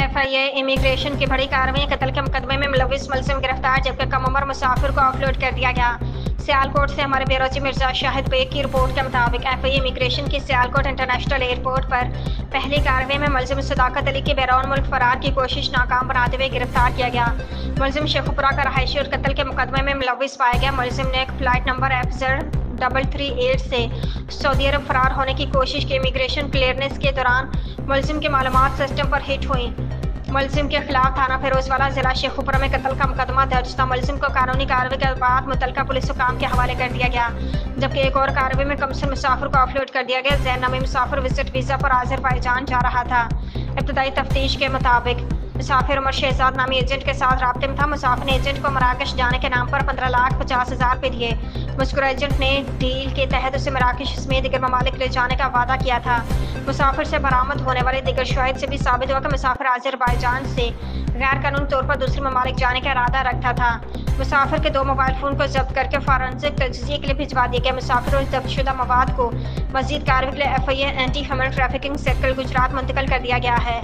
FIA immigration کی بڑی کارروائی، قتل کے مقدمے میں ملوث ملزم گرفتار، جبکہ کم عمر مسافر کو آف لوڈ کر دیا گیا۔ سیالکوٹ سے ہمارے بیروزی مرزا شاہد بیگ کی رپورٹ کے مطابق FIA امیگریشن کی سیالکوٹ انٹرنیشنل ایئرپورٹ پر پہلی کارروائی میں ملزم صداقت علی کی بیرون ملک فرار کی کوشش ناکام بناتے ہوئے گرفتار کیا گیا۔ ملزم شیخوپورہ کا رہائشی اور قتل کے مقدمے میں ملوث پایا گیا۔ ملزم نے ایک فلائٹ نمبر FZ338 سے سعودی عرب فرار ہونے کی کوشش کی۔ امیگریشن کلیئرنس کے دوران ملزم کی معلومات سسٹم پر ہٹ ہوئیں۔ ملزم کے خلاف تھانہ فیروز والا ضلع شیخوپورہ میں قتل کا مقدمہ درج تھا۔ ملزم کو قانونی کارروائی کے بعد متعلقہ پولیس حکام کے حوالے کر دیا گیا، جبکہ ایک اور کارروائی میں کمسن مسافر کو آف لوڈ کر دیا گیا۔ زین نامی مسافر وزٹ ویزا پر آذربائیجان جا رہا تھا۔ ابتدائی تفتیش کے مطابق مسافر عمر شہزاد نامی ایجنٹ کے ساتھ رابطے میں تھا۔ مسافر نے ایجنٹ کو مراکش جانے کے نام پر 15,50,000 روپے دیے۔ مذکورہ ایجنٹ نے ڈیل کے تحت اسے مراکش سمیت دیگر ممالک لے جانے کا وعدہ کیا تھا۔ مسافر سے برآمد ہونے والے دیگر شواہد سے بھی ثابت ہوا کہ مسافر آذربائیجان سے غیر قانونی طور پر دوسرے ممالک جانے کا ارادہ رکھتا تھا۔ مسافر کے 2 موبائل فون کو ضبط کر کے فارنسک تجزیے کے لیے بھجوا دیا گیا۔ مسافر اور ضبط شدہ مواد کو مزید کارروائی کے لیے FIA anti human trafficking circle Gujrat منتقل کر دیا گیا ہے۔